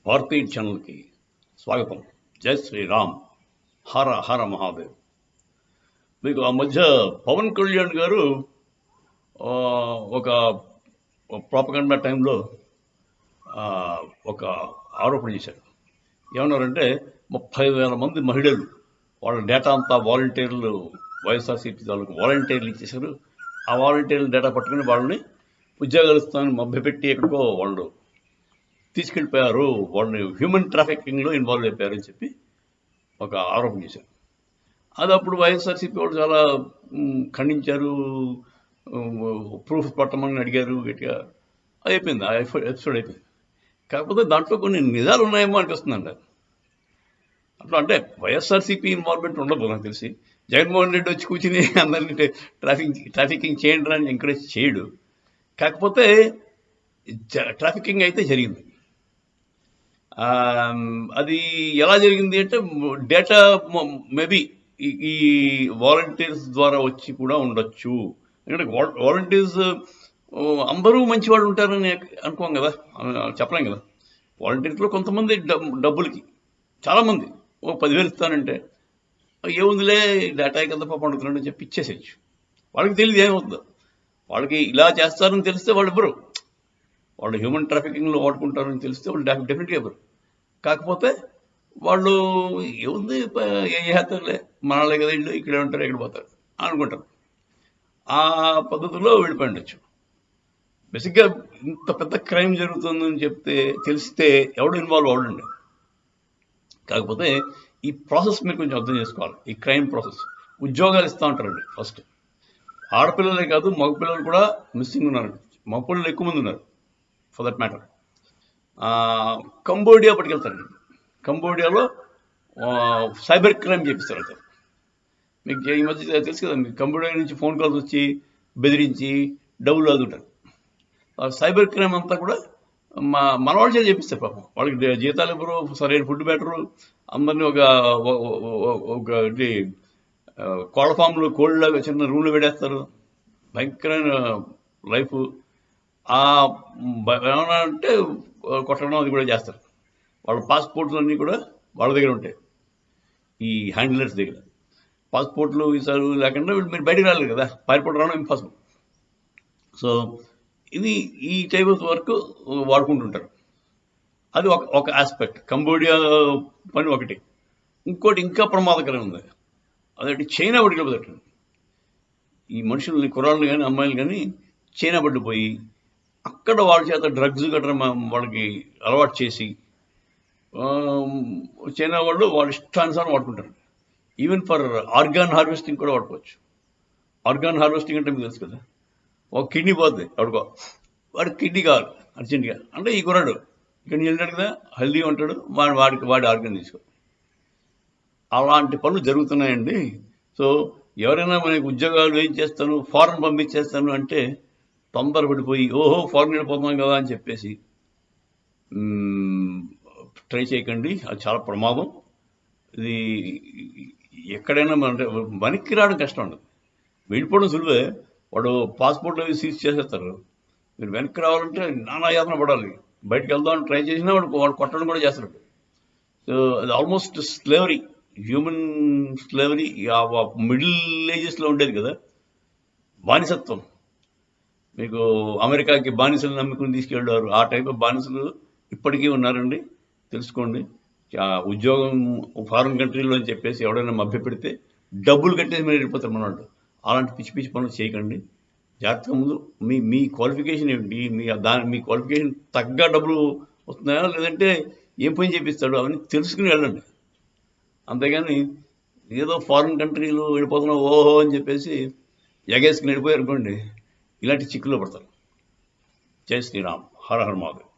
భారతీయ ఛానల్కి స్వాగతం. జై శ్రీరామ్. హర హర మహాదేవ్. మీకు ఆ మధ్య పవన్ కళ్యాణ్ గారు ఒక ప్రాపగండా టైంలో ఒక ఆరోపణ చేశారు. ఏమన్నారంటే 30,000 మంది మహిళలు వాళ్ళ డేటా అంతా వాలంటీర్లు వైఎస్ఆర్సీపీ వాళ్ళకు వాలంటీర్లు ఇచ్చేశారు. ఆ వాలంటీర్లు డేటా పట్టుకుని వాళ్ళని ఉద్యోగాలు ఇస్తామని మభ్యపెట్టి ఎక్కడికో వాళ్ళు తీసుకెళ్ళిపోయారు, వాళ్ళని హ్యూమన్ ట్రాఫికింగ్లో ఇన్వాల్వ్ అయిపోయారని చెప్పి ఒక ఆరోపణ చేశారు. అది అప్పుడు వైఎస్ఆర్సీపీ వాళ్ళు చాలా ఖండించారు, ప్రూఫ్ పట్టమని అడిగారు గట్టిగా. అయిపోయింది, ఆ ఎపిసోడ్ అయిపోయింది. కాకపోతే దాంట్లో కొన్ని నిజాలు ఉన్నాయేమో అనిపిస్తుందండి. అట్లా అంటే వైఎస్ఆర్సీపీ ఇన్వాల్వ్మెంట్ ఉండదు నాకు తెలిసి. జగన్మోహన్ రెడ్డి వచ్చి కూర్చుని అందరినీ ట్రాఫికింగ్ చేయండి అని ఎంకరేజ్ చేయడు. కాకపోతే ట్రాఫికింగ్ అయితే జరిగింది. అది ఎలా జరిగింది అంటే డేటా మేబీ ఈ వాలంటీర్స్ ద్వారా వచ్చి కూడా ఉండొచ్చు. ఎందుకంటే వాలంటీర్స్ అందరూ మంచి వాళ్ళు ఉంటారని అనుకోం కదా, చెప్పలేం కదా. వాలంటీర్స్లో కొంతమంది డబ్బులకి చాలామంది 10,000 ఇస్తానంటే ఏముందిలే డేటా కింద పండుతున్నాడు అని చెప్పి ఇచ్చేసేయచ్చు. వాళ్ళకి తెలియదు ఏమవుతుందో. వాళ్ళకి ఇలా చేస్తారని తెలిస్తే వాళ్ళు ఇవ్వరు. వాళ్ళు హ్యూమన్ ట్రాఫికింగ్లో వాడుకుంటారని తెలిస్తే వాళ్ళు డెఫినెట్గా ఇవ్వరు. కాకపోతే వాళ్ళు ఏముంది ఏ చేస్తారులే, మనలే కదా ఇల్లు, ఇక్కడే ఉంటారు, ఎక్కడ పోతారు అనుకుంటారు. ఆ పద్ధతిలో వెళ్ళిపోయి ఉండొచ్చు. బేసిక్గా ఇంత పెద్ద క్రైమ్ జరుగుతుందని తెలిస్తే ఎవడు ఇన్వాల్వ్ అవడండి. కాకపోతే ఈ ప్రాసెస్ మీరు కొంచెం అర్థం చేసుకోవాలి. ఈ క్రైమ్ ప్రాసెస్, ఉద్యోగాలు ఇస్తూ ఉంటారండి. ఫస్ట్ ఆడపిల్లలే కాదు, మగపిల్లలు కూడా మిస్సింగ్ ఉన్నారండి. మగపిల్లలు ఎక్కువ మంది ఉన్నారు ఫర్ దట్ మ్యాటర్. కంబోడియా పట్టుకెళ్తారండి. కంబోడియాలో సైబర్ క్రైమ్ చేపిస్తారు అంటారు. మీకు ఈ మధ్య తెలుసు కదా, మీకు కంబోడియా నుంచి ఫోన్ కాల్స్ వచ్చి బెదిరించి డబ్బులు అదుంటారు. సైబర్ క్రైమ్ అంతా కూడా మనవాళ్ళు చేసి చేపిస్తారు. పాపం వాళ్ళకి జీతాలు ఎవరు, సరైన ఫుడ్ బెటరు, అందరినీ ఒక కోళ్ళ ఫామ్లో కోళ్ళలాగా చిన్న రూమ్లో పెడేస్తారు. భయంకరమైన లైఫ్. ఏమన్నా అంటే కొట్టడం అది కూడా చేస్తారు. వాళ్ళ పాస్పోర్ట్లు అన్నీ కూడా వాళ్ళ దగ్గర ఉంటాయి, ఈ హ్యాండిలర్స్ దగ్గర. పాస్పోర్ట్లు వీసాలు లేకుండా మీరు బయటకు రాలేదు కదా, పారిపోవడం రావడం ఇంపాసిబుల్. సో ఇది ఈ టైప్ ఆఫ్ వర్క్ వాడుకుంటుంటారు. అది ఒక ఆస్పెక్ట్. కంబోడియా పని ఒకటి. ఇంకోటి ఇంకా ప్రమాదకరం ఉంది, అదేంటి చైనా పట్టుకెళ్ళిపోతారు. ఈ మనుషుల్ని, కుర్రాళ్ళు కానీ అమ్మాయిలు కానీ చైనా పట్టుకుపోయి అక్కడ వాళ్ళ చేత డ్రగ్స్ గట్రా వాళ్ళకి అలవాటు చేసి చైనా వాళ్ళు వాళ్ళ ఇష్టానుసారం వాడుకుంటారు. ఈవెన్ ఫర్ ఆర్గాన్ హార్వెస్టింగ్ కూడా వాడుకోవచ్చు. ఆర్గాన్ హార్వెస్టింగ్ అంటే మీకు తెలుసు కదా, ఒక కిడ్నీ పోతుంది ఎవడుకో, వాడికి కిడ్నీ కావాలి అర్జెంట్గా అంటే ఈ కుర్రాడు ఇక్కడ వెళ్ళాడు కదా, హెల్దీ ఉంటాడు, వాడి ఆర్గాన్ తీసుకో. అలాంటి పనులు జరుగుతున్నాయండి. సో ఎవరైనా మనకి ఉద్యోగాలు ఏం చేస్తాను, ఫారెన్ పంపించేస్తాను అంటే తొందరపడిపోయి ఓహో ఫారెన్ వెళ్ళిపోతున్నాం కదా అని చెప్పేసి ట్రై చేయకండి. అది చాలా ప్రమాదం. ఇది ఎక్కడైనా వెనక్కి రావడం కష్టం ఉండదు, వెళ్ళిపోవడం సులువే. వాడు పాస్పోర్ట్లు అవి సీజ్ చేసేస్తారు. మీరు వెనక్కి రావాలంటే నానా యాతన పడాలి. బయటకు వెళ్దామని ట్రై చేసినా వాడు కొట్టడం కూడా చేస్తారు. సో అది almost slavery, human slavery. Middle ఏజెస్లో ఉండేది కదా బానిసత్వం. మీకు అమెరికాకి బానిసలు నమ్ముకుని తీసుకెళ్ళారు, ఆ టైప్ ఆఫ్ బానిసలు ఇప్పటికీ ఉన్నారండి, తెలుసుకోండి. ఉద్యోగం ఫారిన్ కంట్రీలో అని చెప్పేసి ఎవడైనా మభ్యపెడితే డబ్బులు కట్టేసి మీరు వెళ్ళిపోతారు మనవాళ్ళు. అలాంటి పిచ్చి పిచ్చి పనులు చేయకండి. జాగ్రత్తగా ముందు మీ క్వాలిఫికేషన్ ఏమిటి, మీ క్వాలిఫికేషన్ తగ్గ డబ్బులు వస్తున్నాయా లేదంటే ఏం పని చేపిస్తాడు అవన్నీ తెలుసుకుని వెళ్ళండి. అంతేగాని ఏదో ఫారిన్ కంట్రీలో వెళ్ళిపోతున్నాం ఓహో అని చెప్పేసి ఎగేసుకుని వెళ్ళిపోయారు అనుకోండి, ఇలాంటి చిక్కుల్లో పడతారు. జై శ్రీరామ్. హర హర మహాదేవ్.